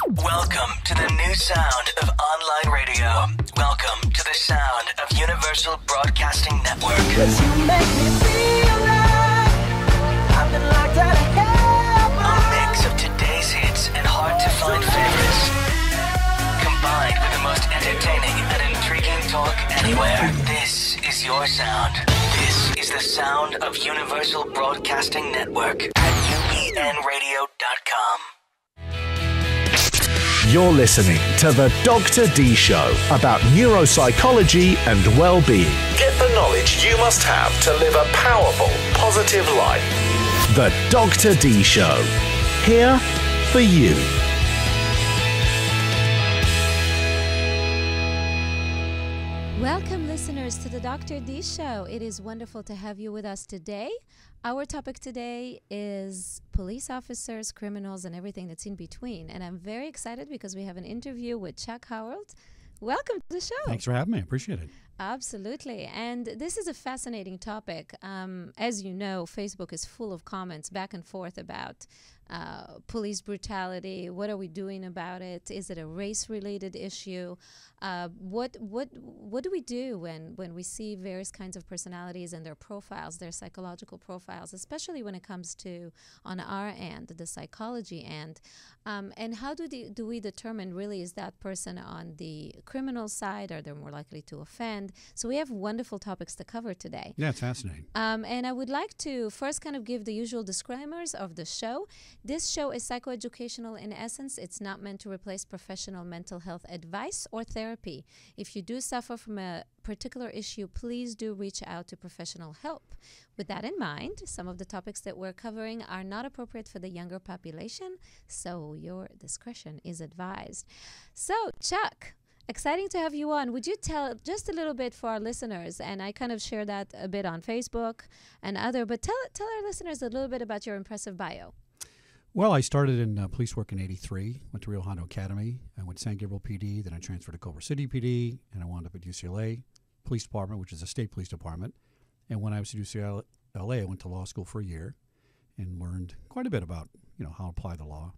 Welcome to the new sound of online radio. Welcome to the sound of Universal Broadcasting Network. 'Cause you make me feel like I've been locked out of heaven. A mix of today's hits and hard-to-find favorites, combined with the most entertaining and intriguing talk anywhere. This is your sound. This is the sound of Universal Broadcasting Network at UBNradio.com. You're listening to the Dr. Dee Show about neuropsychology and well-being. Get the knowledge you must have to live a powerful, positive life. The Dr. Dee Show. Here for you. Welcome, listeners, to the Dr. Dee Show. It is wonderful to have you with us today. Our topic today is police officers, criminals, and everything that's in between. And I'm very excited because we have an interview with Chuck Howard. Welcome to the show. Thanks for having me. I appreciate it. Absolutely. And this is a fascinating topic. As you know, Facebook is full of comments back and forth about police brutality. What are we doing about it? Is it a race-related issue? What do we do when we see various kinds of personalities and their profiles, their psychological profiles, especially when it comes to, on our end, the psychology end? And how do we determine, really, is that person on the criminal side? Are they more likely to offend? So we have wonderful topics to cover today. Yeah, it's fascinating. And I would like to first kind of give the usual disclaimers of the show. This show is psychoeducational in essence. It's not meant to replace professional mental health advice or therapy. If you do suffer from a particular issue, please do reach out to professional help. With that in mind, some of the topics that we're covering are not appropriate for the younger population, so your discretion is advised. So, Chuck, exciting to have you on. Would you tell just a little bit for our listeners, and I kind of share that a bit on Facebook and other, but tell our listeners a little bit about your impressive bio. Well, I started in police work in '83, went to Rio Hondo Academy. I went to San Gabriel PD, then I transferred to Culver City PD, and I wound up at UCLA Police Department, which is a state police department. And when I was at UCLA, I went to law school for a year and learned quite a bit about, how to apply the law.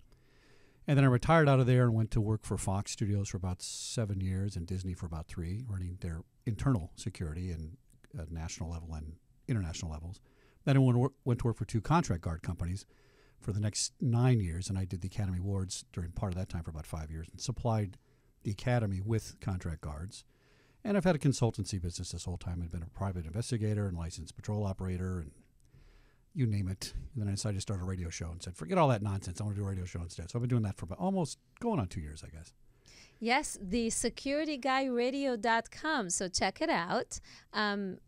And then I retired out of there and went to work for Fox Studios for about 7 years and Disney for about 3, running their internal security and national level and international levels. Then I went to work for 2 contract guard companies for the next 9 years, and I did the Academy Awards during part of that time for about 5 years and supplied the Academy with contract guards. And I've had a consultancy business this whole time. I've been a private investigator and licensed patrol operator and you name it. And then I decided to start a radio show and said, forget all that nonsense. I want to do a radio show instead. So I've been doing that for about almost going on 2 years, I guess. Yes, the securityguyradio.com. So check it out.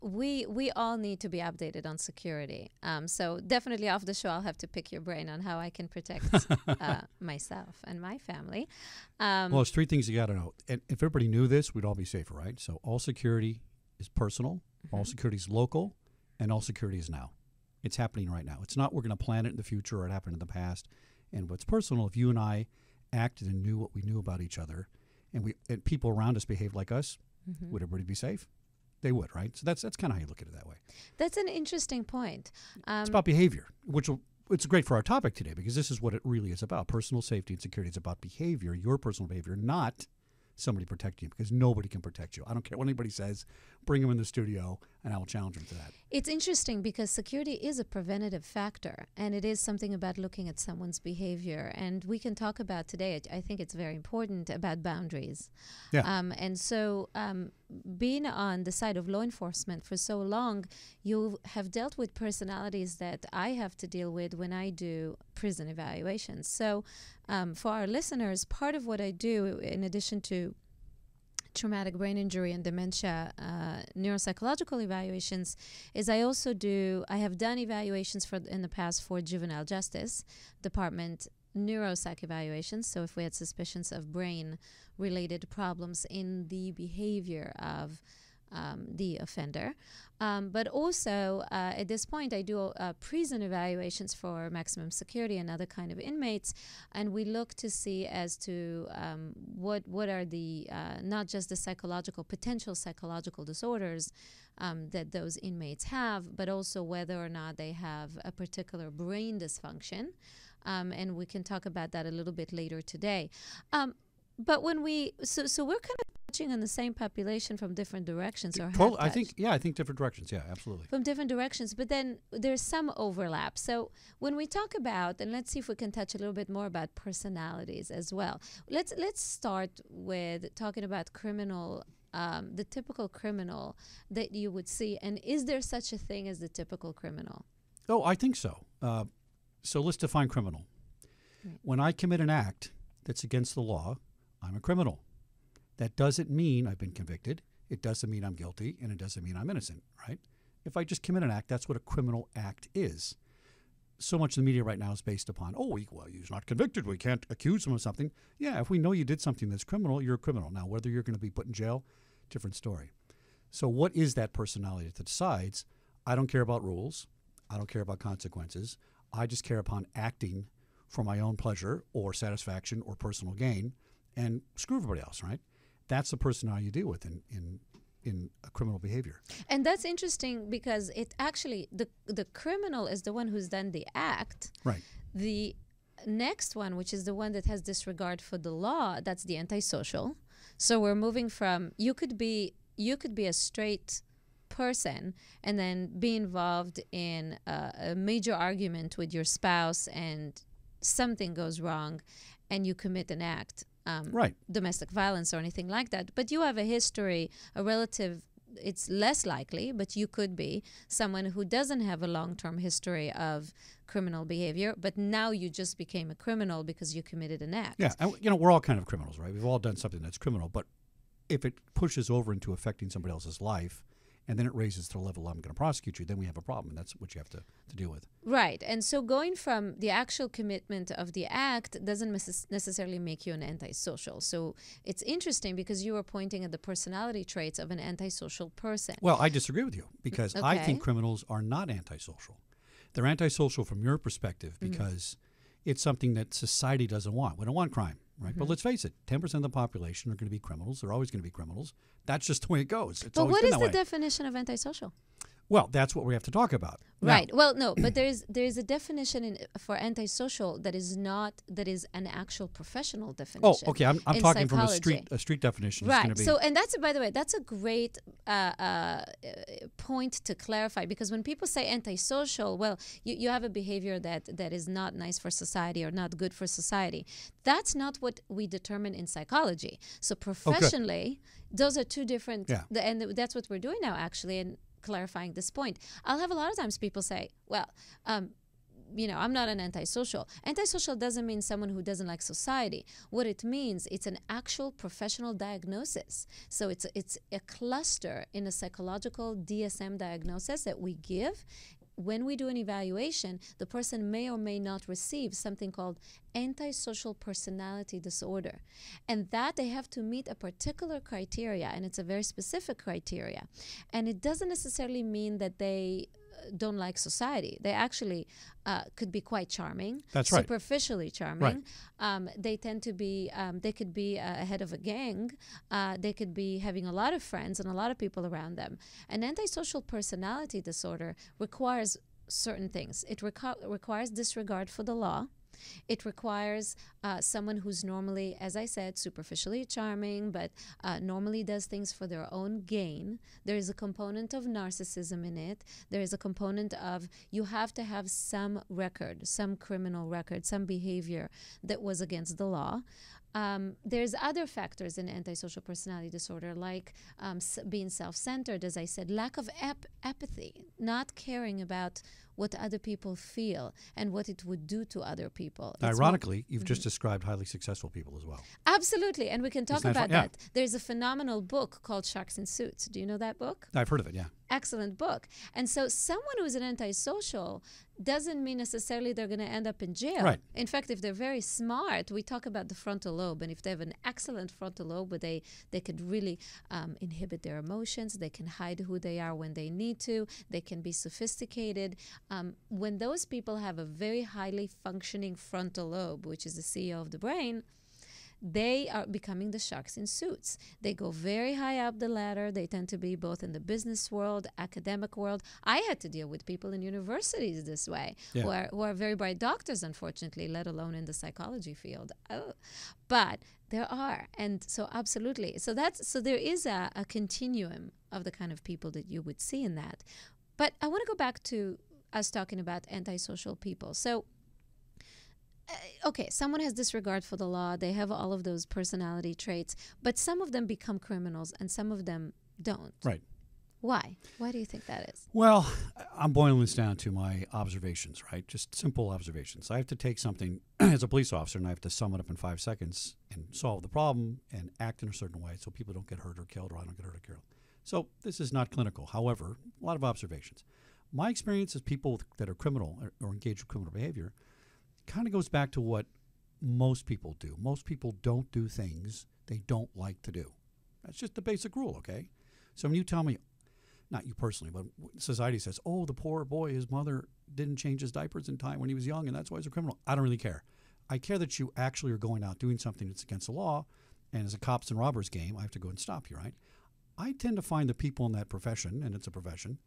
We all need to be updated on security. So definitely off the show, I'll have to pick your brain on how I can protect myself and my family. Well, there's 3 things you got to know. And if everybody knew this, we'd all be safer, right? So all security is personal, all security is local, and all security is now. It's happening right now. It's not we're going to plan it in the future or it happened in the past. And what's personal, if you and I acted and knew what we knew about each other, and people around us behaved like us, would everybody be safe? They would, right? So that's kind of how you look at it that way. That's an interesting point. It's about behavior, it's great for our topic today because this is what it really is about. Personal safety and security is about behavior, your personal behavior, not somebody protecting you, because nobody can protect you. I don't care what anybody says. Bring them in the studio, and I will challenge them to that. It's interesting because security is a preventative factor, and it is something about looking at someone's behavior. And we can talk about today, I think it's very important, about boundaries. Yeah. And so being on the side of law enforcement for so long, you have dealt with personalities that I have to deal with when I do prison evaluations. So for our listeners, part of what I do, in addition to traumatic brain injury and dementia neuropsychological evaluations, is I have done evaluations in the past for juvenile justice department neuropsych evaluations. So if we had suspicions of brain-related problems in the behavior of the offender. But also, at this point, I do prison evaluations for maximum security and other kind of inmates, and we look to see as to what are the, not just the potential psychological disorders that those inmates have, but also whether or not they have a particular brain dysfunction and we can talk about that a little bit later today. But when so we're kind of touching on the same population from different directions, or Totally, have I think different directions. Yeah, absolutely. from different directions, but then there's some overlap. So when we talk about, and let's see if we can touch a little bit more about personalities as well. Let's start with talking about criminal, the typical criminal that you would see, and is there such a thing as the typical criminal? Oh, I think so. So let's define criminal. Right. When I commit an act that's against the law, I'm a criminal. That doesn't mean I've been convicted. It doesn't mean I'm guilty, and it doesn't mean I'm innocent, right? If I just commit an act, that's what a criminal act is. So much of the media right now is based upon, he's not convicted. We can't accuse him of something. Yeah, if we know you did something that's criminal, you're a criminal. Now, whether you're going to be put in jail, different story. So what is that personality that decides, I don't care about rules, I don't care about consequences, I just care upon acting for my own pleasure or satisfaction or personal gain, and screw everybody else, right? That's the personality you deal with in a criminal behavior. And that's interesting because it actually, the criminal is the one who's done the act. Right. The next one, which is the one that has disregard for the law, that's the antisocial. So we're moving from, you could be a straight person and then be involved in a major argument with your spouse and something goes wrong and you commit an act. Right. Domestic violence or anything like that. But you have a history, a relative, it's less likely, but you could be someone who doesn't have a long-term history of criminal behavior, but now you just became a criminal because you committed an act. Yeah, and, we're all kind of criminals, right? We've all done something that's criminal, but if it pushes over into affecting somebody else's life, and then it raises to the level I'm going to prosecute you, then we have a problem, and that's what you have to deal with. Right. And so going from the actual commitment of the act doesn't necessarily make you an antisocial. So it's interesting because you were pointing at the personality traits of an antisocial person. Well, I disagree with you because I Okay. think criminals are not antisocial. They're antisocial from your perspective because it's something that society doesn't want. We don't want crime, right? But let's face it, 10% of the population are going to be criminals. They're always going to be criminals. That's just the way it goes. It's But always what been is that the way. definition of antisocial? Well, that's what we have to talk about. Now, Right. Well, no, but there is a definition for antisocial that is an actual professional definition. okay. I'm in talking from psychology. a street definition. It's Right. gonna be, So, and that's, by the way, that's a great point to clarify because when people say antisocial, well, you have a behavior that is not nice for society or not good for society. That's not what we determine in psychology. So professionally, those are two different, Yeah. and that's what we're doing now, actually, and clarifying this point. I'll have a lot of times people say, well, I'm not an antisocial. Antisocial doesn't mean someone who doesn't like society. What it means, it's an actual professional diagnosis. So it's a cluster in a psychological DSM diagnosis that we give. When we do an evaluation, the person may or may not receive something called antisocial personality disorder. And that they have to meet a particular criteria, and it's a very specific criteria. And it doesn't necessarily mean that they don't like society. They actually could be quite charming. That's right. Superficially charming. They tend to be, they could be a head of a gang. They could be having a lot of friends and a lot of people around them. An antisocial personality disorder requires certain things. It requires disregard for the law. It requires someone who's normally, as I said, superficially charming, but normally does things for their own gain. There is a component of narcissism in it. There is a component of you have to have some record, some criminal record, some behavior that was against the law. There's other factors in antisocial personality disorder, like being self-centered, as I said, lack of empathy, not caring about what other people feel and what it would do to other people. It's ironically, you've just described highly successful people as well. Absolutely, and we can talk Isn't that about fun? Yeah. that. There's a phenomenal book called Sharks in Suits. Do you know that book? I've heard of it, yeah. Excellent book. And so someone who's an antisocial doesn't mean necessarily they're going to end up in jail. Right. In fact, if they're very smart, we talk about the frontal lobe, and if they have an excellent frontal lobe where they could really inhibit their emotions, they can hide who they are when they need to, they can be sophisticated. When those people have a very highly functioning frontal lobe, which is the CEO of the brain, they are becoming the sharks in suits. They go very high up the ladder. They tend to be both in the business world, academic world. I had to deal with people in universities this way, who are very bright doctors, unfortunately, let alone in the psychology field. But there are, and so absolutely. So there is a continuum of the kind of people that you would see in that. But I want to go back to us talking about antisocial people. So okay, someone has disregard for the law. They have all of those personality traits, but some of them become criminals and some of them don't. Right. Why? Why do you think that is? Well, I'm boiling this down to my observations, right? Just simple observations. I have to take something as a police officer and I have to sum it up in 5 seconds and solve the problem and act in a certain way so people don't get hurt or killed, or I don't get hurt or killed. So this is not clinical. However, a lot of observations. My experience is people that are criminal or engage in criminal behavior kind of goes back to what most people do. Most people don't do things they don't like to do. That's just the basic rule, okay? So when you tell me, not you personally, but society says, oh, the poor boy, his mother didn't change his diapers in time when he was young, and that's why he's a criminal. I don't really care. I care that you actually are going out doing something that's against the law, and as a cops and robbers game, I have to go and stop you, right? I tend to find the people in that profession, and it's a profession,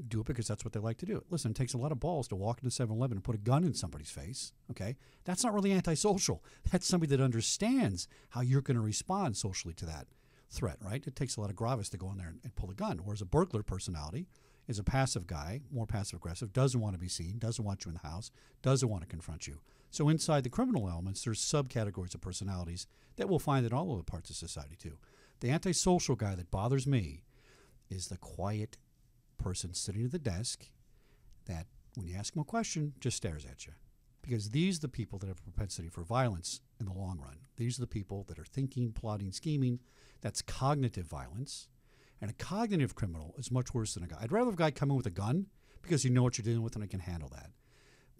do it because that's what they like to do. Listen, it takes a lot of balls to walk into 7-Eleven and put a gun in somebody's face, okay? That's not really antisocial. That's somebody that understands how you're going to respond socially to that threat, right? It takes a lot of gravis to go in there and pull a gun. Whereas a burglar personality is a passive guy, more passive-aggressive, doesn't want to be seen, doesn't want you in the house, doesn't want to confront you. So inside the criminal elements, there's subcategories of personalities that we'll find in all of the parts of society too. The antisocial guy that bothers me is the quiet person sitting at the desk that when you ask him a question just stares at you, because these are the people that have a propensity for violence in the long run. These are the people that are thinking, plotting, scheming. That's cognitive violence, and a cognitive criminal is much worse than a guy. I'd rather have a guy come in with a gun because you know what you're dealing with and I can handle that.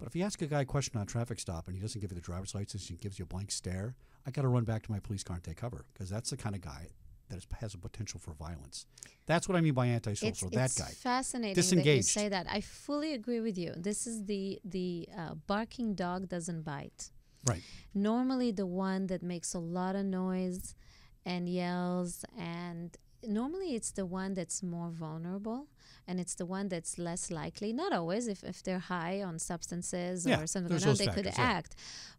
But if you ask a guy a question on a traffic stop and he doesn't give you the driver's license and gives you a blank stare, I got to run back to my police car and take cover, because that's the kind of guy that has a potential for violence. That's what I mean by antisocial. It's that guy. Fascinating disengaged. That you say that. I fully agree with you. This is the barking dog doesn't bite. Right. Normally the one that makes a lot of noise and yells, and normally it's the one that's more vulnerable, and it's the one that's less likely, not always, if they're high on substances or something like that, they could act.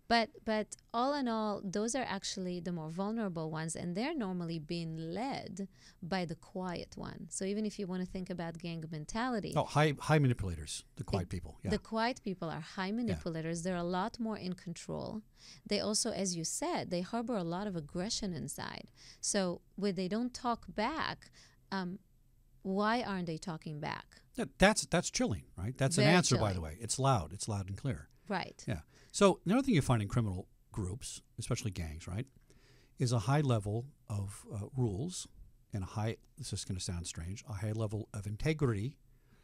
But all in all, those are actually the more vulnerable ones, and they're normally being led by the quiet one. So even if you want to think about gang mentality. Oh, high manipulators, the quiet people. Yeah. The quiet people are high manipulators. Yeah. They're a lot more in control. They also, as you said, they harbor a lot of aggression inside. So when they don't talk back, why aren't they talking back? That's chilling, right? That's Very an answer, chilling. by the way. It's loud. It's loud and clear. Right. Yeah. So another thing you find in criminal groups, especially gangs, right, is a high level of rules and this is going to sound strange, a high level of integrity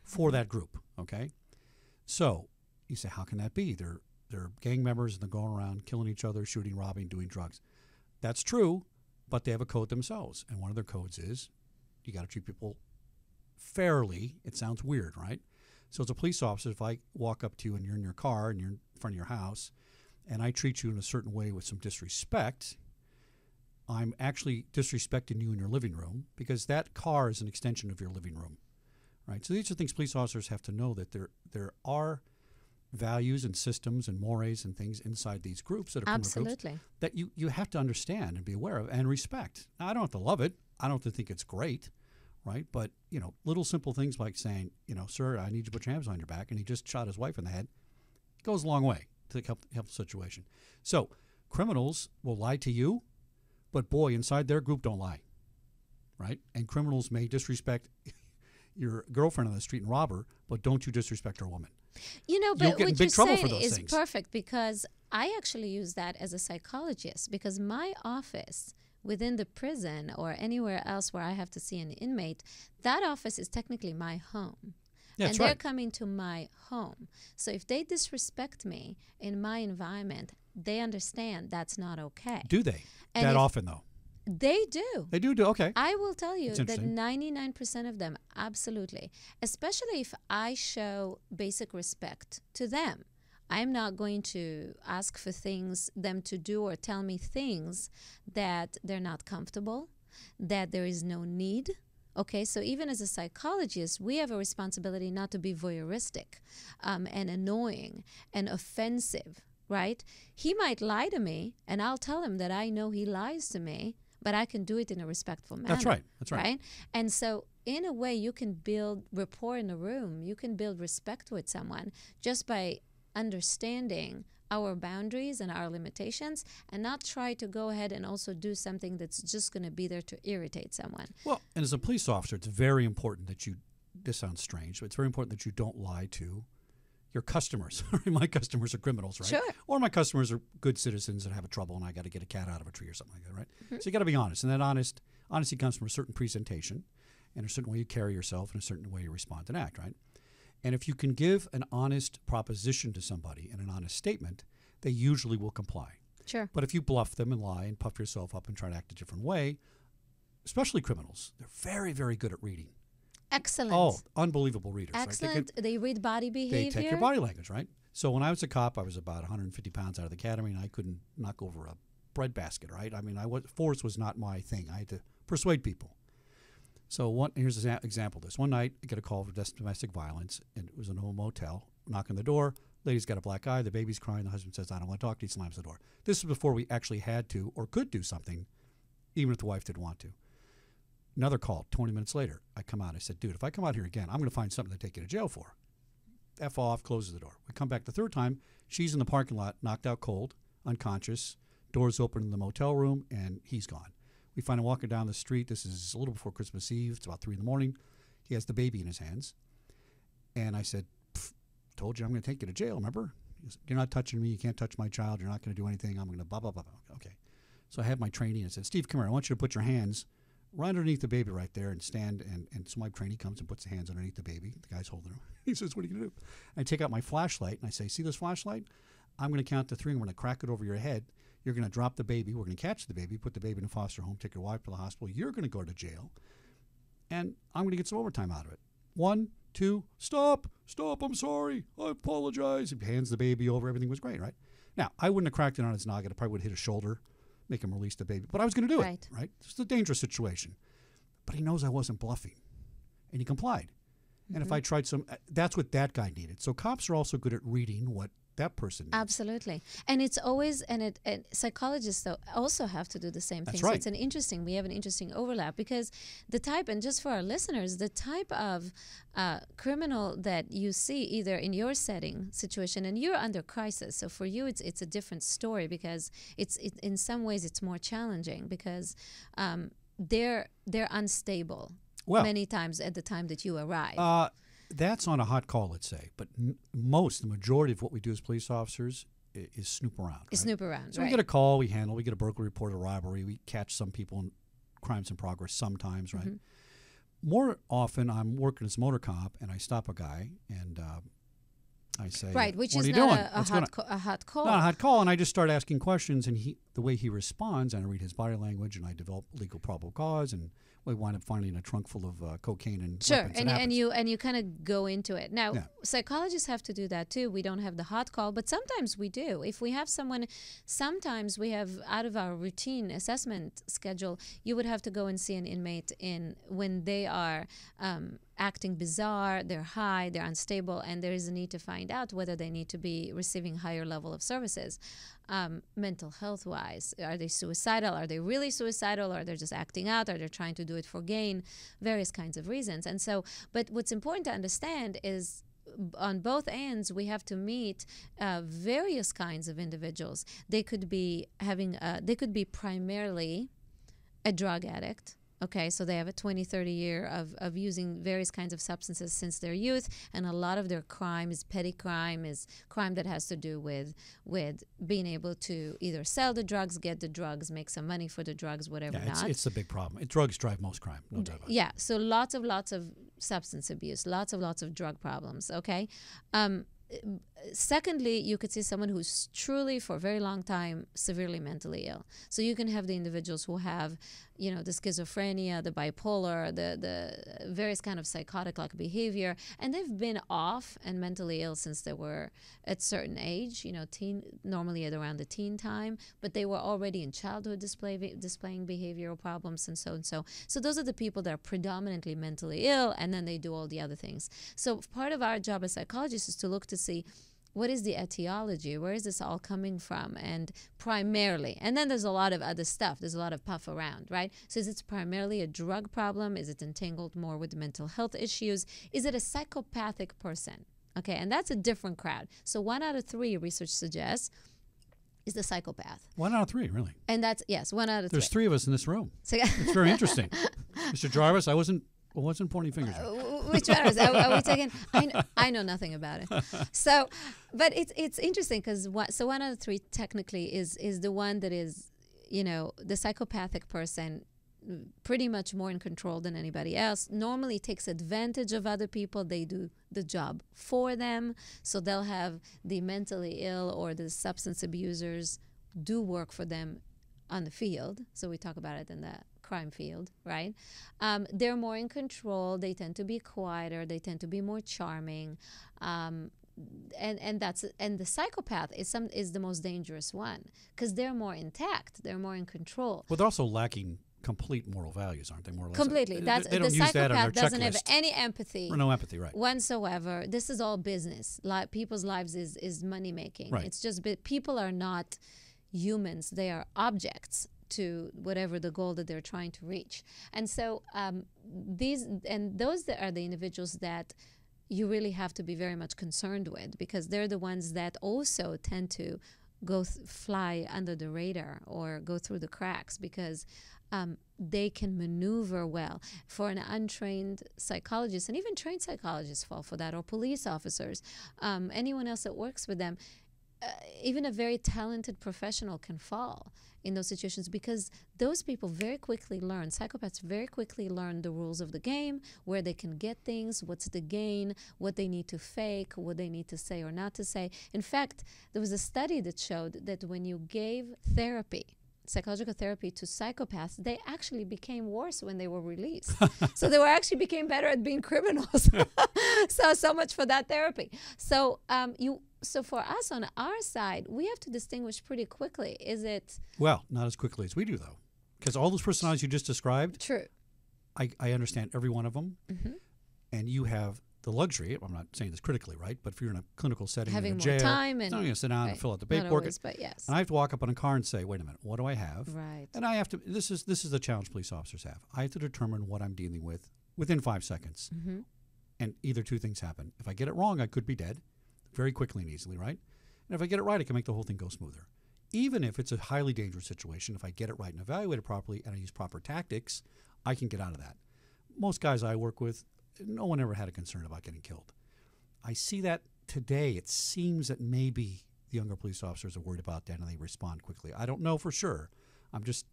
for that group, okay? So you say, how can that be? They're gang members and they're going around killing each other, shooting, robbing, doing drugs. That's true, but they have a code themselves. And one of their codes is you got to treat people fairly. It sounds weird, right? So as a police officer, if I walk up to you and you're in your car and you're in front of your house and I treat you in a certain way with some disrespect, I'm actually disrespecting you in your living room, because that car is an extension of your living room, right? So these are things police officers have to know, that there are values and systems and mores and things inside these groups that are criminal groups that you have to understand and be aware of and respect. Now, I don't have to love it. I don't have to think it's great. Right, but little simple things like saying, sir, I need you to put your hands on your back, and he just shot his wife in the head, goes a long way to help the situation. So criminals will lie to you, but boy, inside their group don't lie, right? And criminals may disrespect your girlfriend on the street and rob her, but don't you disrespect her woman. But what you're saying is things. Perfect, because I actually use that as a psychologist, because my office within the prison or anywhere else where I have to see an inmate, that office is technically my home. Yeah, and they're coming to my home. So if they disrespect me in my environment, they understand that's not okay. Do they? And that often, though? They do. They do? Okay. I will tell you that 99% of them, absolutely. Especially if I show basic respect to them. I'm not going to ask for them to do or tell me things that they're not comfortable, that there is no need. Okay, so even as a psychologist, we have a responsibility not to be voyeuristic and annoying and offensive, right? He might lie to me, and I'll tell him that I know he lies to me, but I can do it in a respectful manner. That's right. That's right. And so in a way, you can build rapport in a room. You can build respect with someone just by understanding our boundaries and our limitations, and not try to go ahead and also do something that's just going to be there to irritate someone. Well, and as a police officer, it's very important that you, this sounds strange, but it's very important that you don't lie to your customers. My customers are criminals, right? Sure. Or my customers are good citizens that have a trouble and I got to get a cat out of a tree or something like that, right? So you got to be honest. And that honesty comes from a certain presentation and a certain way you carry yourself and a certain way you respond and act, right? And if you can give an honest proposition to somebody and an honest statement, they usually will comply. Sure. But if you bluff them and lie and puff yourself up and try to act a different way, especially criminals, they're very, very good at reading. Excellent. Oh, unbelievable readers. Excellent. Right? They read body behavior. They take your body language, right? So when I was a cop, I was about 150 pounds out of the academy, and I couldn't knock over a breadbasket, right? I mean, force was not my thing. I had to persuade people. So here's an example of this. One night, I get a call for domestic violence, and it was in a motel. Knock on the door. Lady's got a black eye. The baby's crying. The husband says, I don't want to talk to you. He slams the door. This is before we actually had to or could do something, even if the wife didn't want to. Another call, 20 minutes later. I come out. I said, dude, if I come out here again, I'm going to find something to take you to jail for. F off, closes the door. We come back the third time. She's in the parking lot, knocked out cold, unconscious. Doors open in the motel room, and he's gone. We find him walking down the street. This is a little before Christmas Eve. It's about 3 a.m. He has the baby in his hands. And I said, told you I'm going to take you to jail, remember? He goes, you're not touching me. You can't touch my child. You're not going to do anything. I'm going to blah, blah, blah, blah. Okay. So I had my trainee and said, Steve, come here. I want you to put your hands right underneath the baby right there and stand. And so my trainee comes and puts the hands underneath the baby. The guy's holding him. He says, what are you going to do? I take out my flashlight and I say, see this flashlight? I'm going to count to 3. I'm going to crack it over your head. You're going to drop the baby. We're going to catch the baby, put the baby in a foster home, take your wife to the hospital. You're going to go to jail. And I'm going to get some overtime out of it. 1, 2, stop, I'm sorry, I apologize. He hands the baby over. Everything was great, right? Now, I wouldn't have cracked it on his noggin. I probably would have hit his shoulder, make him release the baby. But I was going to do it, right? It's a dangerous situation. But he knows I wasn't bluffing. And he complied. And if I tried that's what that guy needed. So cops are also good at reading what that person needs. Absolutely. And it's always, and psychologists though also have to do the same thing. That's So right. we have an interesting overlap because the type, and just for our listeners, the type of criminal that you see either in your situation, and you're under crisis. So for you, it's a different story because in some ways it's more challenging because they're unstable many times at the time that you arrive. That's on a hot call, let's say. But the majority of what we do as police officers is snoop around. Right? Snoop around, So right. we get a call, we handle, we get a burglary report, a robbery, we catch some people in crimes in progress sometimes, right? More often, I'm working as a motor cop, and I stop a guy, and I say, right, which what is are you doing? not a hot call. Not a hot call, and I just start asking questions, and the way he responds, and I read his body language, and I develop legal probable cause, and we wind up finding a trunk full of cocaine and sure, weapons. and you kind of go into it. Now, psychologists have to do that too. We don't have the hot call, but sometimes we do. If we have someone, sometimes we have out of our routine assessment schedule, you would have to go and see an inmate when they are acting bizarre, they're high, they're unstable, and there is a need to find out whether they need to be receiving higher level of services. Mental health wise, are they suicidal? Are they really suicidal? Or they're just acting out? Are they trying to do it for gain? Various kinds of reasons. And so, but what's important to understand is on both ends, we have to meet various kinds of individuals. They could be they could be primarily a drug addict. Okay, so they have a 20, 30 year of using various kinds of substances since their youth, and a lot of their crime is petty crime, is crime that has to do with being able to either sell the drugs, get the drugs, make some money for the drugs, whatever not. It's a big problem. Drugs drive most crime, no doubt about it. Yeah, so lots of substance abuse, lots of drug problems, okay? secondly, you could see someone who's truly for a very long time severely mentally ill. So you can have the individuals who have, you know, the schizophrenia, the bipolar, the various kind of psychotic-like behavior, and they've been off and mentally ill since they were at certain age, you know, normally at around the teen time, but they were already in childhood displaying behavioral problems and so and so. So those are the people that are predominantly mentally ill, and then they do all the other things. So part of our job as psychologists is to look to see what is the etiology, where is this all coming from, and primarily, and then there's a lot of other stuff, there's a lot of puff around, right? So is it primarily a drug problem? Is it entangled more with mental health issues? Is it a psychopathic person? Okay, and that's a different crowd. So 1 out of 3, research suggests, is the psychopath. 1 out of 3, really? And that's, yes, 1 out of 3. There's 3 of us in this room. So, it's very interesting. Mr. Jarvis, I wasn't pointing fingers at you. Which matters? Are we taking? I know nothing about it. So, but it's interesting because 1 out of 3 technically is the one that is, you know, the psychopathic person, pretty much more in control than anybody else. Normally takes advantage of other people. They do the job for them. So they'll have the mentally ill or the substance abusers do work for them on the field. So we talk about it in the crime field, right? They're more in control. They tend to be quieter. They tend to be more charming. And the psychopath is the most dangerous one because they're more intact. They're more in control. Well, they're also lacking complete moral values, aren't they? More or less. Completely. They don't use that on their psychopath doesn't have checklist. any empathy. Or no empathy, right? Whatsoever. This is all business. People's lives is money making. Right. It's just people are not humans. They are objects to whatever the goal that they're trying to reach. And so those that are the individuals that you really have to be very much concerned with because they're the ones that also tend to fly under the radar or go through the cracks because they can maneuver well. For an untrained psychologist, and even trained psychologists fall for that, or police officers, anyone else that works with them, even a very talented professional can fall in those situations because those people very quickly learn, psychopaths very quickly learn the rules of the game, where they can get things, what's the gain, what they need to fake, what they need to say or not to say. In fact, there was a study that showed that when you gave psychological therapy to psychopaths, they actually became worse when they were released. So they actually became better at being criminals. So much for that therapy. So for us on our side, we have to distinguish pretty quickly. Is it? Well, not as quickly as we do, though. Because all those personalities you just described, true. I understand every one of them. Mm-hmm. And you have the luxury, I'm not saying this critically, right? But if you're in a clinical setting, having in a more jail, time and I'm going to sit down and fill out the not paperwork. always, but yes. And I have to walk up on a car and say, wait a minute, what do I have? Right. And I have to, this is the challenge police officers have. I have to determine what I'm dealing with within 5 seconds. Mm-hmm. And either 2 things happen. If I get it wrong, I could be dead very quickly and easily, right? And if I get it right, I can make the whole thing go smoother. Even if it's a highly dangerous situation, if I get it right and evaluate it properly and I use proper tactics, I can get out of that. Most guys I work with, no one ever had a concern about getting killed. I see that today. It seems that maybe the younger police officers are worried about that and they respond quickly. I don't know for sure. I'm just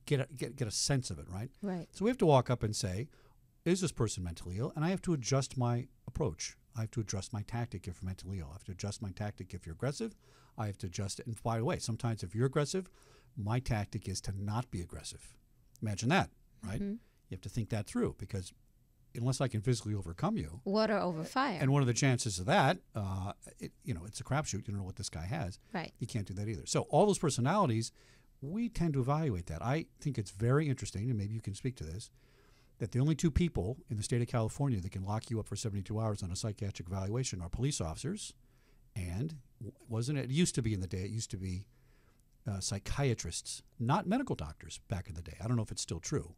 get a sense of it, right? Right. So we have to walk up and say, is this person mentally ill? And I have to adjust my approach. I have to adjust my tactic if you're mentally ill. I have to adjust my tactic if you're aggressive. I have to adjust it. And by the way, sometimes if you're aggressive, my tactic is to not be aggressive. Imagine that, right? Mm-hmm. You have to think that through because unless I can physically overcome you. Water over fire. And one of the chances of that, it's a crapshoot. You don't know what this guy has. Right. You can't do that either. So all those personalities, we tend to evaluate that. I think it's very interesting, and maybe you can speak to this, that the only 2 people in the state of California that can lock you up for 72 hours on a psychiatric evaluation are police officers and, it used to be in the day, it used to be psychiatrists, not medical doctors back in the day. I don't know if it's still true.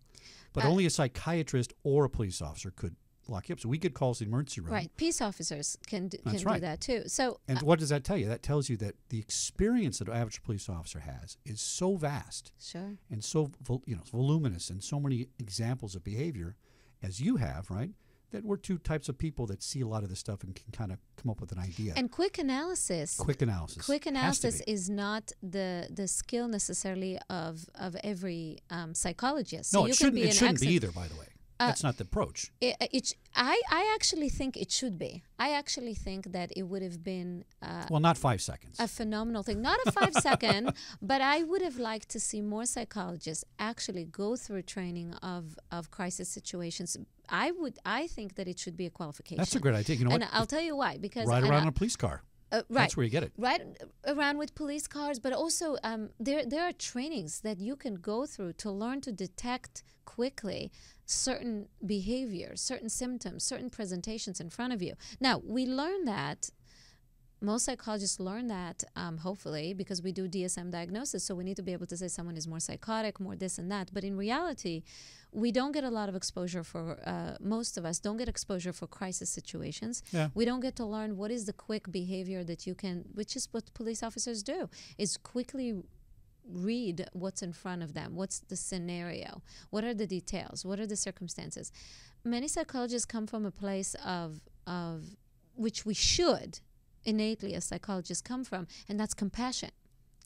But only a psychiatrist or a police officer could lock you up. So we get calls to the emergency room. Right. Peace officers can do that too. So, and what does that tell you? That tells you that the experience that an average police officer has is so vast. Sure. And so voluminous and so many examples of behavior as you have, right? That we're 2 types of people that see a lot of this stuff and can kind of come up with an idea. And quick analysis. Quick analysis is not the skill necessarily of every psychologist. No, so it shouldn't be either, by the way. That's not the approach. I actually think it should be. I actually think that it would have been Well, not 5 seconds. a phenomenal thing. Not a 5 second, but I would have liked to see more psychologists actually go through training of crisis situations. I think that it should be a qualification. That's a great idea. You know And what? I'll tell you why. Because Ride and around I- in a police car. right. That's where you get it. Right around with police cars, but also there are trainings that you can go through to learn to detect quickly certain behaviors, certain symptoms, certain presentations in front of you. Now, we learn that. Most psychologists learn that, hopefully, because we do DSM diagnosis, so we need to be able to say someone is more psychotic, more this and that. But in reality, we don't get a lot of exposure for, most of us don't get exposure for crisis situations. Yeah. We don't get to learn what is the quick behavior that you can, which is what police officers do, is quickly read what's in front of them, what's the scenario, what are the details, what are the circumstances. Many psychologists come from a place of which we should innately as psychologists come from, and that's compassion.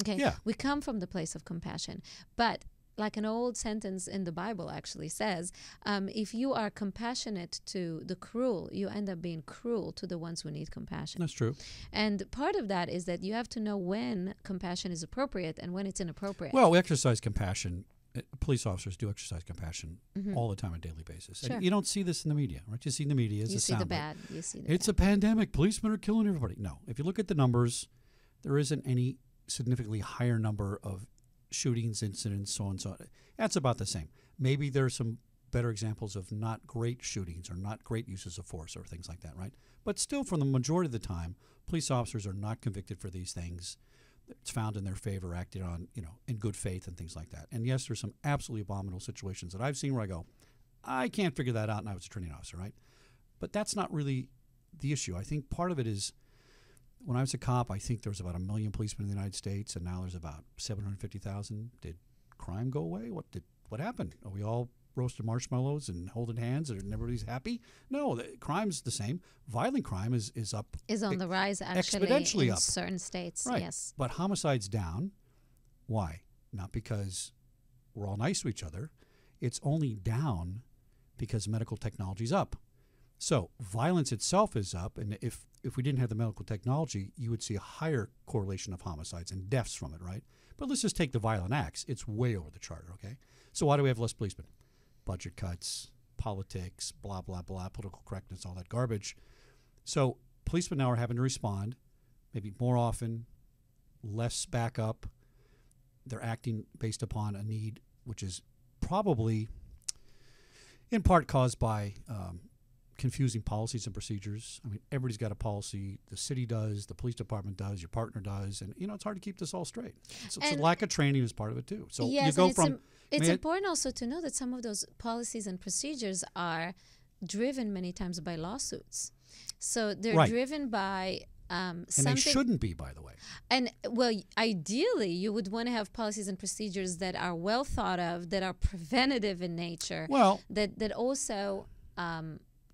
Okay, Yeah. we come from the place of compassion, but like an old sentence in the Bible actually says, if you are compassionate to the cruel, you end up being cruel to the ones who need compassion. That's true. And part of that is that you have to know when compassion is appropriate and when it's inappropriate. Well, we exercise compassion. Police officers do exercise compassion all the time on a daily basis. Sure. And you don't see this in the media, right? You see in the media as you a see the soundbite. bad. You see the It's a pandemic. Policemen are killing everybody. No. If you look at the numbers, there isn't any significantly higher number of shootings, incidents, so on and so on. That's about the same. Maybe there are some better examples of not great shootings or not great uses of force or things like that, right? But still, for the majority of the time, police officers are not convicted for these things. It's found in their favor, acted on, in good faith and things like that. And yes, there's some absolutely abominable situations that I've seen where I go, I can't figure that out, and I was a training officer, right? But that's not really the issue. I think part of it is, when I was a cop, I think there was about 1 million policemen in the United States, and now there's about 750,000. Did crime go away? What happened? Are we all roasting marshmallows and holding hands and everybody's happy? No, crime's the same. Violent crime is up. is on the rise actually exponentially in up. certain states. Right. Yes. But homicide's down. Why? Not because we're all nice to each other. It's only down because medical technology's up. So violence itself is up, and if we didn't have the medical technology, you would see a higher correlation of homicides and deaths from it, right? But let's just take the violent acts. It's way over the chart, okay? So why do we have less policemen? Budget cuts, politics, blah, blah, blah, political correctness, all that garbage. So policemen now are having to respond maybe more often, less backup. They're acting based upon a need, which is probably in part caused by confusing policies and procedures. I mean, everybody's got a policy. The city does, the police department does, your partner does, and it's hard to keep this all straight. So it's a lack of training is part of it too. So yes, you go and from it's important also to know that some of those policies and procedures are driven many times by lawsuits. So they're Right. driven by and something. they shouldn't be, by the way. And well, ideally, you would want to have policies and procedures that are well thought of, that are preventative in nature. Well, that also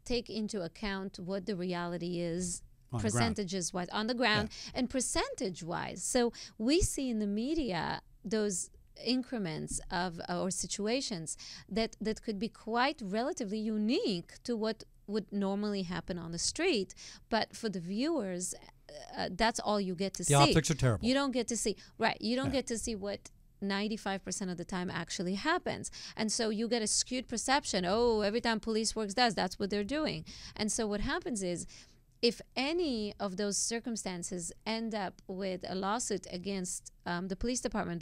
take into account what the reality is On the ground. percentages wise on the ground and percentage wise. So we see in the media those increments of or situations that could be quite relatively unique to what would normally happen on the street, but for the viewers that's all you get to see. The optics are terrible. You don't get to see you don't get to see what 95% of the time actually happens. And so you get a skewed perception. Oh, every time police works that's what they're doing. And so what happens is, if any of those circumstances end up with a lawsuit against the police department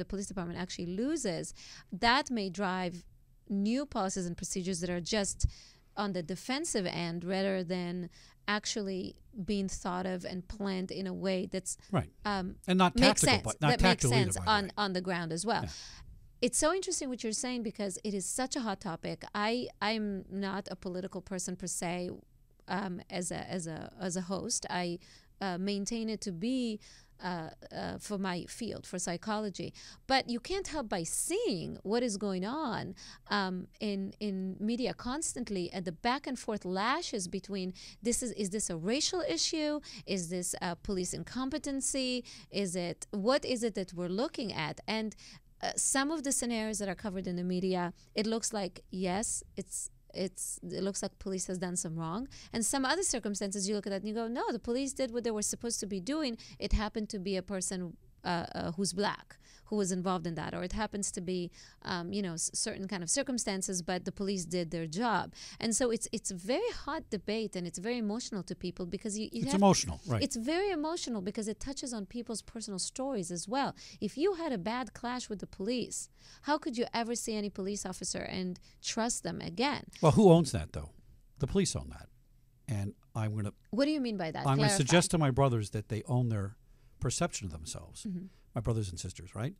actually loses, that may drive new policies and procedures that are just on the defensive end rather than actually being thought of and planned in a way that's right. And not makes tactical, sense, but not that makes tactical sense either, by the way. on the ground as well. Yeah. It's so interesting what you're saying because it is such a hot topic. I'm not a political person per se. As a host, I maintain it to be for my field, for psychology. But you can't help by seeing what is going on in media constantly, and the back and forth lashes between is this a racial issue? Is this police incompetency? What is it that we're looking at? And some of the scenarios that are covered in the media, it looks like yes, it looks like police has done some wrong. And some other circumstances, you look at that and you go, no, the police did what they were supposed to be doing. It happened to be a person who's black who was involved in that, or it happens to be, certain kind of circumstances, but the police did their job. And so it's a very hot debate, and it's very emotional to people because it's emotional, right? It's very emotional because it touches on people's personal stories as well. If you had a bad clash with the police, how could you ever see any police officer and trust them again? Well, who owns that, though? The police own that. And I'm going to... What do you mean by that? I'm going to suggest to my brothers that they own their perception of themselves. Mm-hmm. My brothers and sisters, right?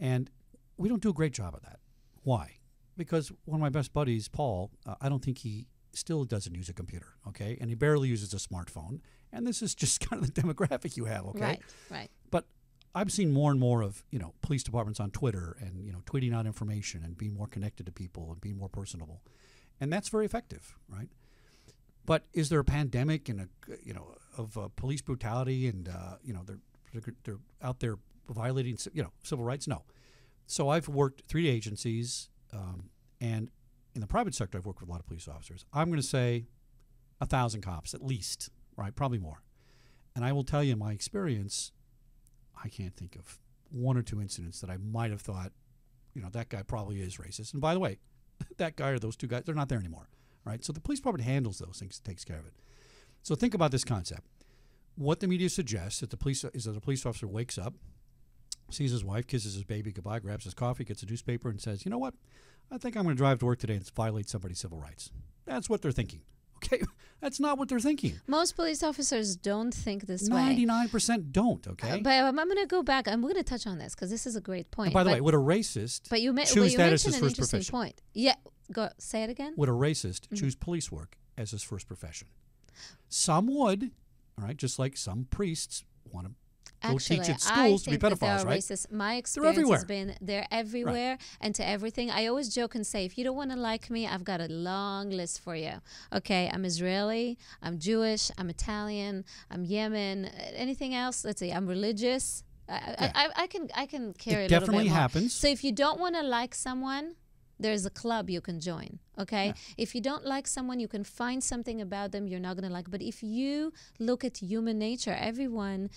And we don't do a great job of that. Why? Because one of my best buddies, Paul, I don't think he still doesn't use a computer, okay? And he barely uses a smartphone. And this is just kind of the demographic you have, okay? Right. But I've seen more and more of, police departments on Twitter and, tweeting out information and being more connected to people and being more personable. And that's very effective, right? But is there a pandemic and of police brutality and they're out there violating civil rights? No. So I've worked 3 agencies, and in the private sector I've worked with a lot of police officers. I'm going to say 1,000 cops at least, right? Probably more. And I will tell you, in my experience, I can't think of 1 or 2 incidents that I might have thought, that guy probably is racist. And by the way, that guy or those 2 guys, they're not there anymore, right? So the police department handles those things, takes care of it. So think about this concept. What the media suggests is that a police officer wakes up, sees his wife, kisses his baby goodbye, grabs his coffee, gets a newspaper, and says, you know what? I think I'm going to drive to work today and violate somebody's civil rights. That's what they're thinking. Okay? That's not what they're thinking. Most police officers don't think this way. 99% don't, okay? But I'm going to go back. I'm going to touch on this because this is a great point. And by the way, would a racist choose that as his first profession? Point. Yeah. Go say it again. Would a racist choose police work as his first profession? Some would, all right, just like some priests want to go teach at schools to be pedophiles, right? Racist. My experience has been they're everywhere, right. And to everything. I always joke and say, if you don't want to like me, I've got a long list for you. Okay, I'm Israeli, I'm Jewish, I'm Italian, I'm Yemen. Anything else? Let's see, I'm religious. I can carry it a little bit definitely more. Happens. So if you don't want to like someone, there's a club you can join, okay? Yeah. If you don't like someone, you can find something about them you're not going to like. But if you look at human nature, everyone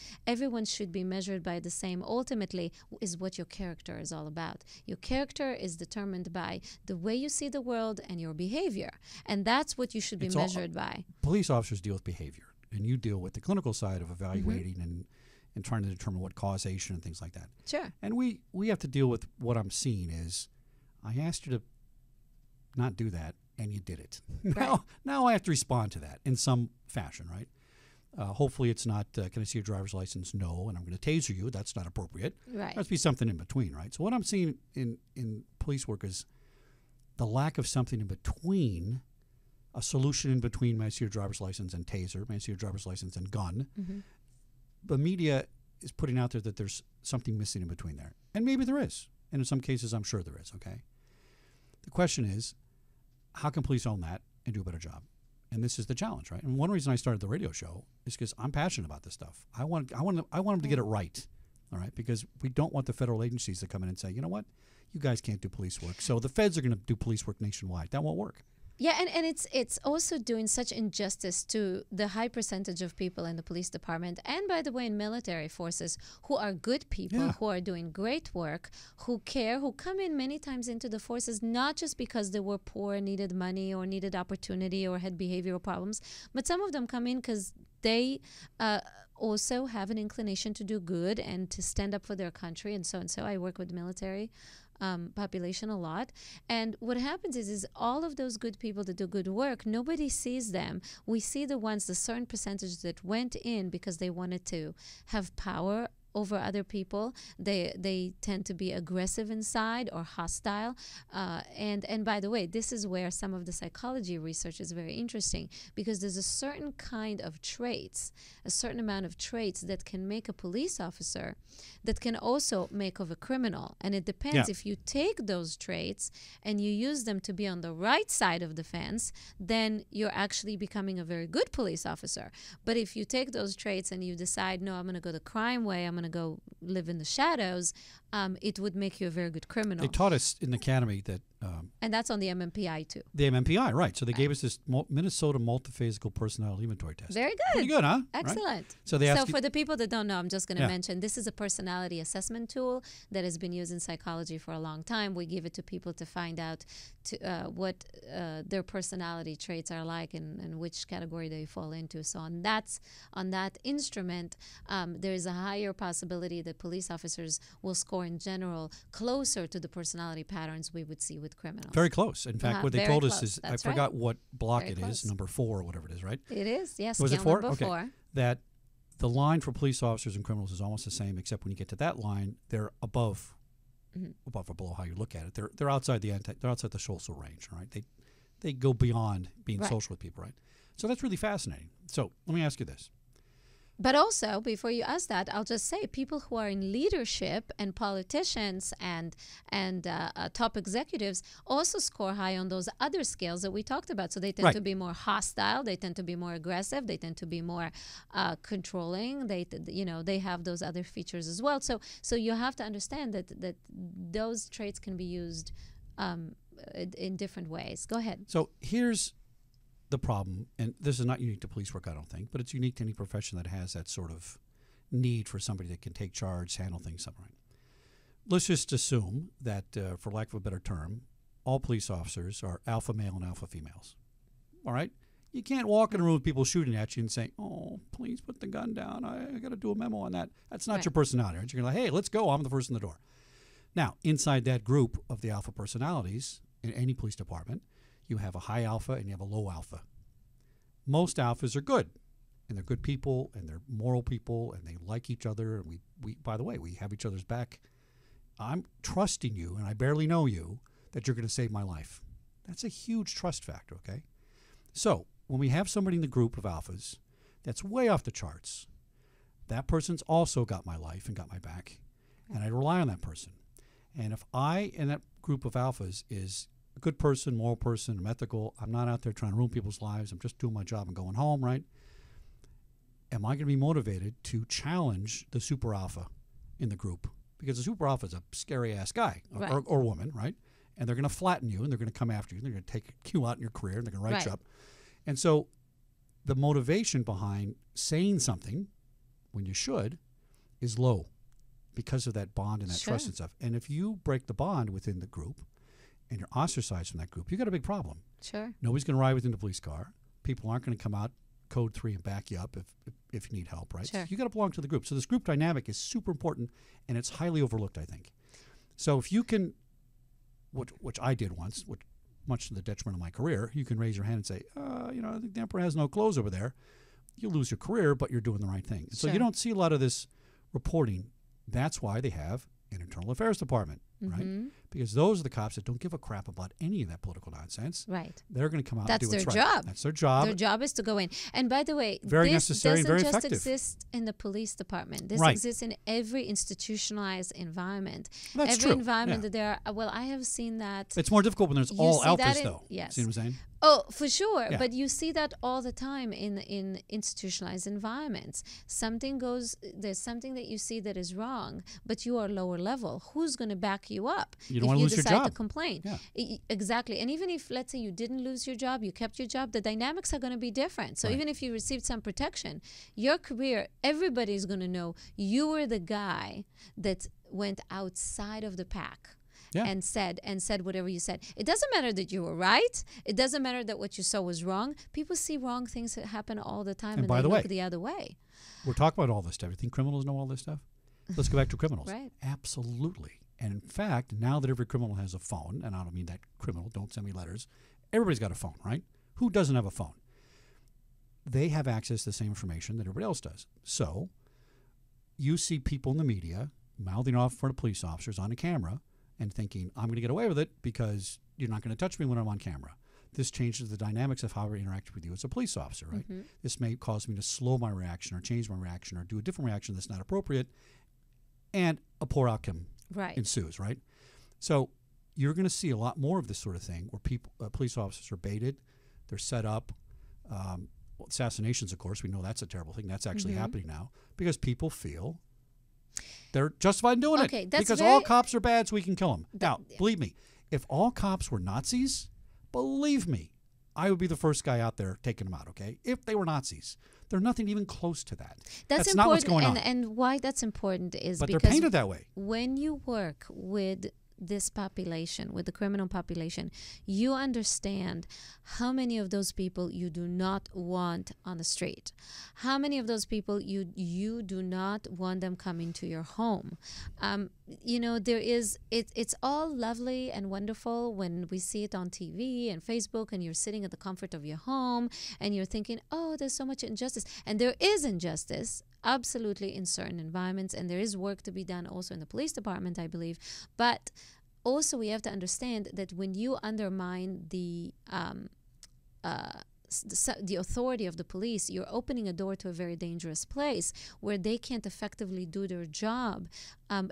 should be measured by the same. Ultimately, is what your character is all about. Your character is determined by the way you see the world and your behavior. And that's what you should be measured by. Police officers deal with behavior, and you deal with the clinical side of evaluating and trying to determine what causation and things like that. Sure. And we have to deal with what I'm seeing is, I asked you to not do that, and you did it. Right. Now I have to respond to that in some fashion, right? Hopefully it's not, can I see your driver's license? No, and I'm going to taser you. That's not appropriate. Right. There has to be something in between, right? So what I'm seeing in police work is the lack of something in between, a solution in between, may I see your driver's license and taser, may I see your driver's license and gun. Mm-hmm. The media is putting out there that there's something missing in between there. And maybe there is. And in some cases, I'm sure there is, okay? The question is, how can police own that and do a better job? And this is the challenge, right? And one reason I started the radio show is because I'm passionate about this stuff. I want them to get it right, all right? Because we don't want the federal agencies to come in and say, you know what? You guys can't do police work. So the feds are going to do police work nationwide. That won't work. Yeah, and it's also doing such injustice to the high percentage of people in the police department and, by the way, in military forces who are good people, who are doing great work, who care, who come in many times into the forces not just because they were poor, needed money or needed opportunity or had behavioral problems, but some of them come in because they also have an inclination to do good and to stand up for their country and so and so. I work with military population a lot, and what happens is all of those good people that do good work, nobody sees them. We see the certain percentage that went in because they wanted to have power over other people. They tend to be aggressive inside or hostile. And by the way, this is where some of the psychology research is very interesting, because there's a certain kind of traits, a certain amount of traits that can make a police officer that can also make of a criminal. And it depends if you take those traits and you use them to be on the right side of the fence, then you're actually becoming a very good police officer. But if you take those traits and you decide, no, I'm going to go the crime way, I'm going to go live in the shadows, it would make you a very good criminal. They taught us in the academy that And that's on the MMPI too. The MMPI, right. So they gave us this Minnesota Multiphasical Personality Inventory Test. Very good. Pretty good, huh? Excellent. Right? So they ask for the people that don't know, I'm just going to mention, this is a personality assessment tool that has been used in psychology for a long time. We give it to people to find out what their personality traits are like and which category they fall into. So on that instrument, there is a higher possibility that police officers will score in general closer to the personality patterns we would see with criminals. Very close. In fact, what they told us is, That's I forgot what block it is, number 4 or whatever it is, right? It is, yes. Was it 4? Number okay. 4. That the line for police officers and criminals is almost the same, except when you get to that line, they're above or below how you look at it. They're outside they're outside the social range, right? They go beyond being social with people, right? So that's really fascinating. So let me ask you this. But also, before you ask that, I'll just say people who are in leadership and politicians and top executives also score high on those other scales that we talked about. So they tend to be more hostile. They tend to be more aggressive. They tend to be more controlling. They have those other features as well. So you have to understand that those traits can be used in different ways. Go ahead. So here's the problem, and this is not unique to police work, I don't think, but it's unique to any profession that has that sort of need for somebody that can take charge, handle things, something. Right? Let's just assume that, for lack of a better term, all police officers are alpha male and alpha females. All right? You can't walk in a room with people shooting at you and say, "Oh, please put the gun down. I got to do a memo on that." That's not your personality. Right? You're going to like, "Hey, let's go. I'm the first in the door." Now, inside that group of the alpha personalities in any police department, you have a high alpha and you have a low alpha. Most alphas are good, and they're good people, and they're moral people, and they like each other. And we by the way, we have each other's back. I'm trusting you, and I barely know you, that you're going to save my life. That's a huge trust factor, okay? So when we have somebody in the group of alphas that's way off the charts, that person's also got my life and got my back, and I rely on that person. And if I, in that group of alphas, is a good person, moral person, I'm ethical, I'm not out there trying to ruin people's lives, I'm just doing my job and going home, right? Am I going to be motivated to challenge the super alpha in the group? Because the super alpha is a scary-ass guy or woman, right? And they're going to flatten you, and they're going to come after you, and they're going to take you out in your career, and they're going to write you up. And so the motivation behind saying something when you should is low because of that bond and that trust and stuff. And if you break the bond within the group and you're ostracized from that group, you got a big problem. Sure. Nobody's going to ride within the police car. People aren't going to come out code 3 and back you up if you need help, right? Sure. So you got to belong to the group. So this group dynamic is super important, and it's highly overlooked, I think. So if you can, which I did once, much to the detriment of my career, you can raise your hand and say, I think the emperor has no clothes over there. You'll lose your career, but you're doing the right thing. So you don't see a lot of this reporting. That's why they have an internal affairs department, right? Because those are the cops that don't give a crap about any of that political nonsense. Right. They're going to come out That's and do what's their right. job. That's their job. Their job is to go in. And by the way, Very this necessary and doesn't very just effective. exist in the police department. This Right. exists in every institutionalized environment. That's every true. environment that there are. Well, I have seen that. It's more difficult when there's all see that alphas, though. Yes. See what I'm saying? Oh, for sure. Yeah. But you see that all the time in institutionalized environments. There's something that you see that is wrong, but you are lower level. Who's going to back you up You don't want to lose your decide to job. complain? Yeah. Exactly. And even if, let's say, you didn't lose your job, you kept your job, the dynamics are going to be different. So Right. even if you received some protection, your career, everybody's going to know you were the guy that went outside of the pack. Yeah. And said whatever you said. It doesn't matter that you were right. It doesn't matter that what you saw was wrong. People see wrong things that happen all the time, and by they the look way, the other way. We're talking about all this stuff. You think criminals know all this stuff? Let's go back to criminals. Right. Absolutely. And in fact, now that every criminal has a phone, and I don't mean that criminal, don't send me letters, everybody's got a phone, right? Who doesn't have a phone? They have access to the same information that everybody else does. So you see people in the media mouthing off in front of police officers on a camera and thinking, I'm going to get away with it because you're not going to touch me when I'm on camera. This changes the dynamics of how I interact with you as a police officer, right? This may cause me to slow my reaction or change my reaction or do a different reaction that's not appropriate, and a poor outcome ensues, right? So you're going to see a lot more of this sort of thing where police officers are baited, they're set up. Assassinations, of course, we know that's a terrible thing. That's actually happening now because people feel they're justified in doing it. That's because all cops are bad, so we can kill them. Now, believe me, if all cops were Nazis, believe me, I would be the first guy out there taking them out, okay? If they were Nazis. They're nothing even close to that. That's not what's important, going on. and why that's important is But because they're painted that way. when you work with this population, with the criminal population, you understand how many of those people you do not want on the street, how many of those people you do not want them coming to your home. It's all lovely and wonderful when we see it on TV and Facebook, and you're sitting at the comfort of your home and you're thinking, oh, there's so much injustice. And there is injustice, absolutely, in certain environments, and there is work to be done also in the police department, I believe. But also we have to understand that when you undermine the authority of the police, you're opening a door to a very dangerous place where they can't effectively do their job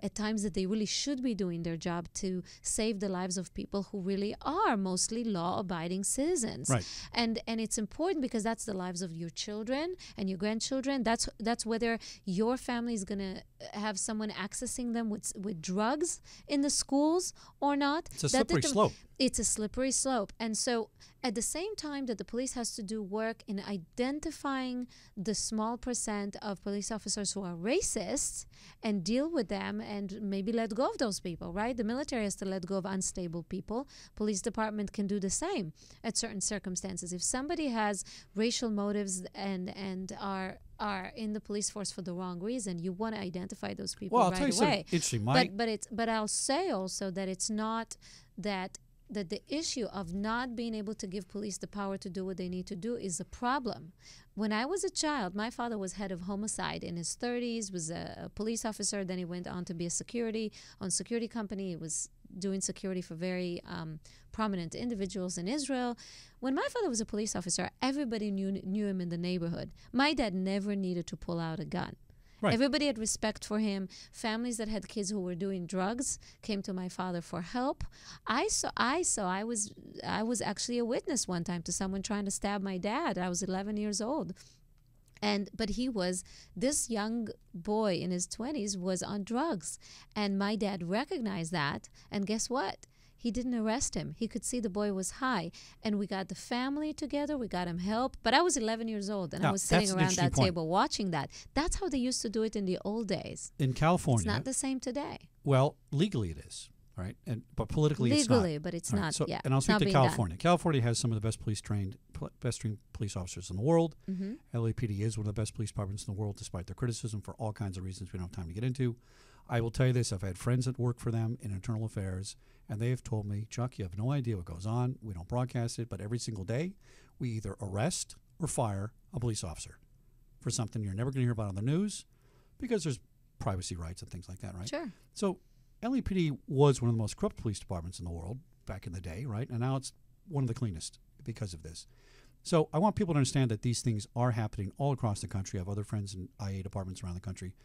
at times that they really should be doing their job to save the lives of people who really are mostly law-abiding citizens. Right. And it's important because that's the lives of your children and your grandchildren. That's whether your family is going to have someone accessing them with drugs in the schools or not. It's a slippery slope. It's a slippery slope. And so at the same time that the police has to do work in identifying the small percent of police officers who are racist and deal with them and maybe let go of those people, right? The military has to let go of unstable people. Police department can do the same at certain circumstances. If somebody has racial motives and are in the police force for the wrong reason, you want to identify those people Well, I'll right tell you away. something interesting. But I'll say also that it's not that the issue of not being able to give police the power to do what they need to do is a problem. When I was a child, my father was head of homicide in his 30s, was a police officer. Then he went on to be a security company. He was doing security for very prominent individuals in Israel. When my father was a police officer, everybody knew him in the neighborhood. My dad never needed to pull out a gun. Right. Everybody had respect for him. Families that had kids who were doing drugs came to my father for help. I was actually a witness one time to someone trying to stab my dad. I was 11 years old. But this young boy in his 20s was on drugs. And my dad recognized that. And guess what? He didn't arrest him. He could see the boy was high. And we got the family together. We got him help. But I was 11 years old, and I was sitting around that table watching that. That's how they used to do it in the old days. In California. It's not the same today. Well, legally it is, right? But politically it's not. Legally, but it's not, So, yeah. and I'll it's speak not to being California. California has some of the best trained police officers in the world. Mm-hmm. LAPD is one of the best police departments in the world, despite their criticism for all kinds of reasons we don't have time to get into. I will tell you this. I've had friends that work for them in internal affairs, and they have told me, Chuck, you have no idea what goes on. We don't broadcast it, but every single day we either arrest or fire a police officer for something you're never going to hear about on the news because there's privacy rights and things like that, right? Sure. So LAPD was one of the most corrupt police departments in the world back in the day, right? And now it's one of the cleanest because of this. So I want people to understand that these things are happening all across the country. I have other friends in IA departments around the country.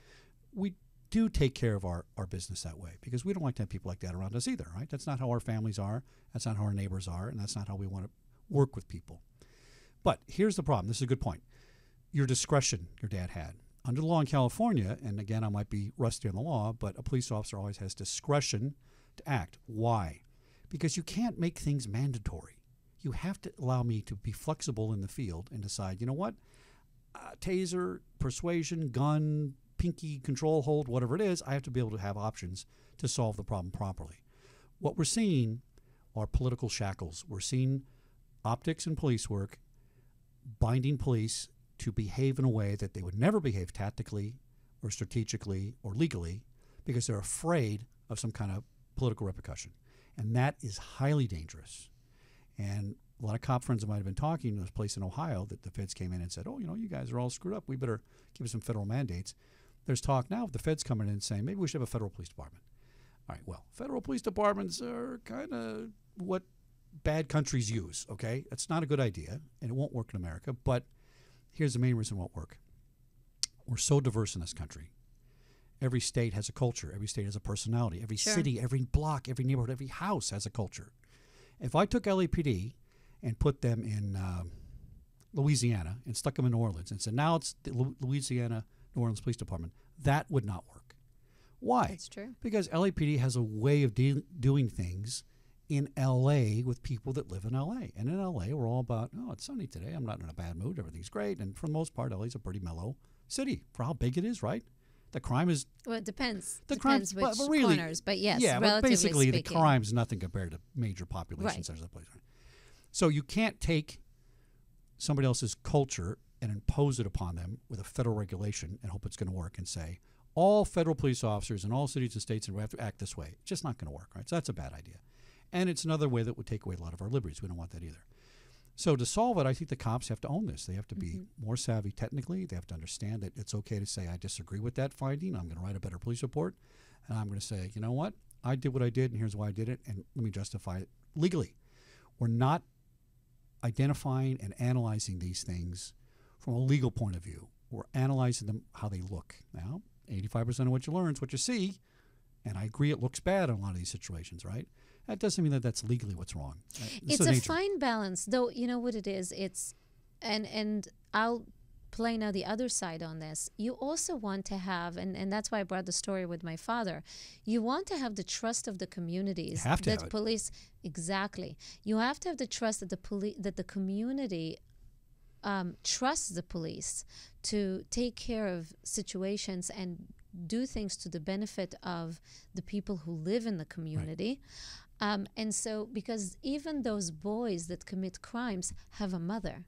We do take care of our business that way because we don't like to have people like that around us either, right? That's not how our families are. That's not how our neighbors are. And that's not how we want to work with people. But here's the problem. This is a good point. Your discretion your dad had. Under the law in California, and again, I might be rusty on the law, but a police officer always has discretion to act. Why? Because you can't make things mandatory. You have to allow me to be flexible in the field and decide, you know what? Taser, persuasion, gun, pinky control hold, whatever it is, I have to be able to have options to solve the problem properly. What we're seeing are political shackles. We're seeing optics in police work binding police to behave in a way that they would never behave tactically or strategically or legally because they're afraid of some kind of political repercussion. And that is highly dangerous. And a lot of cop friends of mine have been talking to this place in Ohio that the feds came in and said, oh, you guys are all screwed up. We better give us some federal mandates. There's talk now of the feds coming in and saying, maybe we should have a federal police department. All right, well, federal police departments are kind of what bad countries use, okay? That's not a good idea, and it won't work in America, but here's the main reason it won't work. We're so diverse in this country. Every state has a culture. Every state has a personality. Every city, every block, every neighborhood, every house has a culture. If I took LAPD and put them in Louisiana and stuck them in New Orleans and said, now it's the Louisiana New Orleans Police Department, that would not work. Why? That's true. Because LAPD has a way of doing things in L.A. with people that live in L.A. And in L.A., we're all about, oh, it's sunny today. I'm not in a bad mood. Everything's great. And for the most part, L.A. is a pretty mellow city for how big it is, right? The crime is... Well, it depends. Depends which but really, corners, but yes, yeah, but relatively basically speaking. the crime's nothing compared to major population centers of the place. Right? So you can't take somebody else's culture and impose it upon them with a federal regulation and hope it's going to work and say, all federal police officers in all cities and states have to act this way. It's just not going to work, right? So that's a bad idea. And it's another way that would take away a lot of our liberties. We don't want that either. So to solve it, I think the cops have to own this. They have to be more savvy technically. They have to understand that it's okay to say, I disagree with that finding. I'm going to write a better police report. And I'm going to say, you know what? I did what I did, and here's why I did it, and let me justify it legally. We're not identifying and analyzing these things from a legal point of view. We're analyzing them how they look. Now, 85% of what you learn is what you see, and I agree it looks bad in a lot of these situations, right? That doesn't mean that that's legally what's wrong. It's a fine balance, though. You know what it is? It's and I'll play now the other side on this. You also want to have, and that's why I brought the story with my father. You want to have the trust of the communities. You have to that have it. Police, exactly. You have to have the trust that the community trusts the police to take care of situations and do things to the benefit of the people who live in the community. Right. And so, because even those boys that commit crimes have a mother,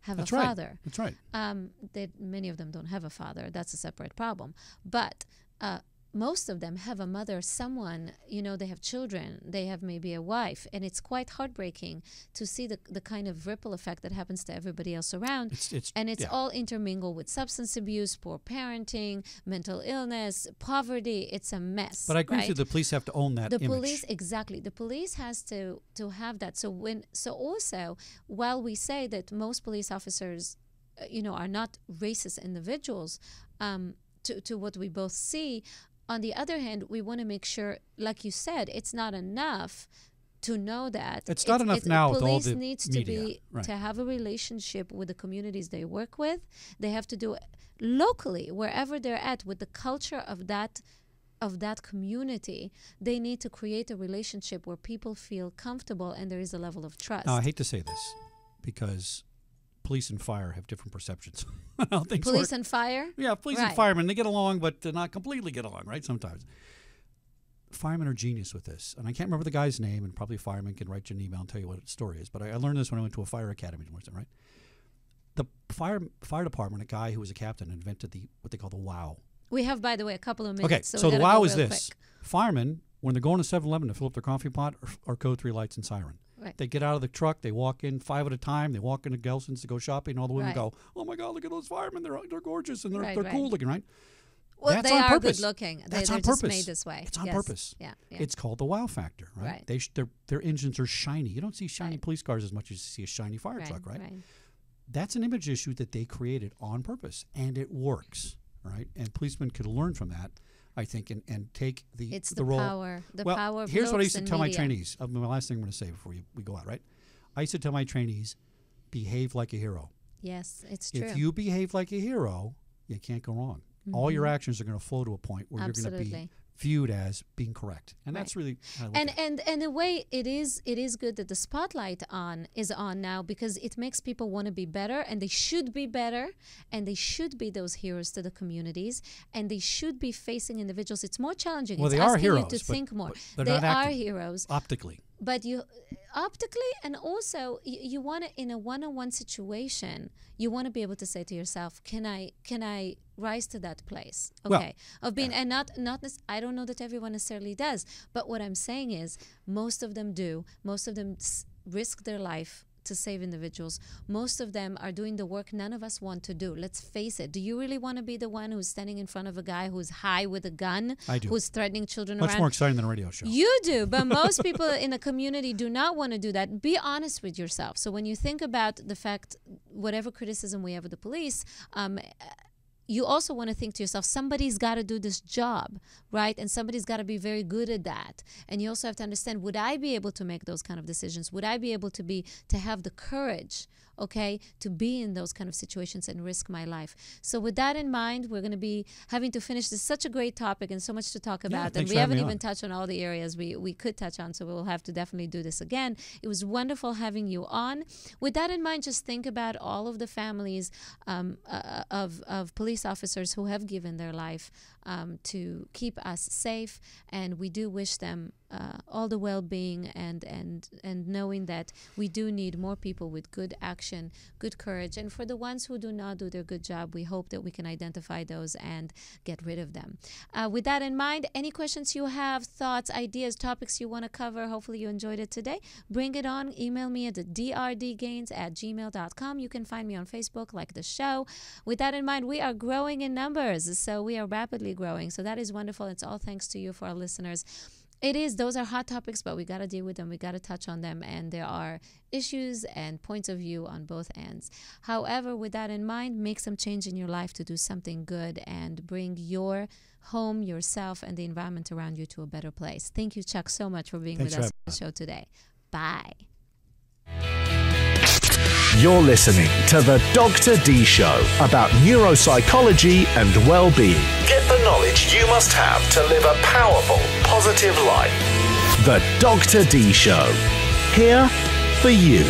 have That's a right. father. That's right. Many of them don't have a father. That's a separate problem. But most of them have a mother, someone, they have children, they have maybe a wife, and it's quite heartbreaking to see the kind of ripple effect that happens to everybody else around. It's all intermingled with substance abuse, poor parenting, mental illness, poverty. It's a mess. But I agree with you, the police have to own that image. Police, exactly. The police has to have that. So also, while we say that most police officers, are not racist individuals, to what we both see, on the other hand, we want to make sure, like you said, it's not enough to know that. It's not enough now with all the police needs media. to have a relationship with the communities they work with. They have to do it locally, wherever they're at, with the culture of that community. They need to create a relationship where people feel comfortable and there is a level of trust. Now, I hate to say this because police and fire have different perceptions. How things Police work. and fire? Yeah, police and firemen, they get along, but not completely get along, right, sometimes. Firemen are genius with this. And I can't remember the guy's name, and probably a fireman can write you an email and tell you what the story is. But I learned this when I went to a fire academy, right? The fire department, a guy who was a captain, invented what they call the WOW. We have, by the way, a couple of minutes. Okay, so the WOW is this. Quick. Firemen, when they're going to 7-Eleven to fill up their coffee pot, are code 3 lights and siren. Right. They get out of the truck, they walk in 5 at a time, they walk into Gelson's to go shopping, and all the women right. go, oh my God, look at those firemen, they're gorgeous and they're right. cool looking, right? Well, That's they on are purpose. good looking. That's they're on just purpose. made this way. It's on yes. purpose. Yeah. It's called the wow factor, right? Their engines are shiny. You don't see shiny police cars as much as you see a shiny fire truck, right? That's an image issue that they created on purpose, and it works, right? And policemen could learn from that, I think, and take the role. Power. The well, power of here's what I used to tell media. my trainees. My last thing I'm going to say before we go out, right? I used to tell my trainees, behave like a hero. Yes, it's true. If you behave like a hero, you can't go wrong. Mm-hmm. All your actions are going to flow to a point where you're going to be viewed as being correct, and that's really how I look at it. And in a way, it is good that the spotlight is on now, because it makes people want to be better, and they should be better, and they should be those heroes to the communities, and they should be facing individuals. It's more challenging. Well, it's they are asking heroes, you to think more. But they not are acting, heroes optically. But you optically, and also you want to, in a one-on-one situation, you want to be able to say to yourself, can I rise to that place, of being, and not I don't know that everyone necessarily does, but what I'm saying is most of them do. Most of them risk their life to save individuals. Most of them are doing the work none of us want to do. Let's face it. Do you really want to be the one who's standing in front of a guy who's high with a gun? I do. Who's threatening children Much around? more exciting than a radio show. You do, but most people in the community do not want to do that. Be honest with yourself. So when you think about the fact, whatever criticism we have of the police, you also want to think to yourself, somebody's got to do this job, right? And somebody's got to be very good at that. And you also have to understand, would I be able to make those kind of decisions? Would I be able to have the courage okay, to be in those kind of situations and risk my life. So with that in mind, we're going to be having to finish. This is such a great topic and so much to talk about. And we haven't even touched on all the areas we could touch on. So we'll have to definitely do this again. It was wonderful having you on. With that in mind, just think about all of the families of police officers who have given their life to keep us safe, and we do wish them all the well-being and knowing that we do need more people with good action, good courage, and for the ones who do not do their good job, we hope that we can identify those and get rid of them. With that in mind, any questions you have, thoughts, ideas, topics you want to cover, hopefully you enjoyed it today, bring it on. Email me at drdgaines@gmail.com. You can find me on Facebook, like the show. With that in mind, we are growing in numbers, so we are rapidly growing. So that is wonderful. It's all thanks to you, for our listeners. Those are hot topics, but we got to deal with them. We got to touch on them. And there are issues and points of view on both ends. However, with that in mind, make some change in your life to do something good and bring your home, yourself, and the environment around you to a better place. Thank you, Chuck, so much for being with us on the show today. Bye. You're listening to the Dr. Dee Show about neuropsychology and well-being. Get the knowledge you must have to live a powerful, positive life. The Dr. Dee Show. Here for you.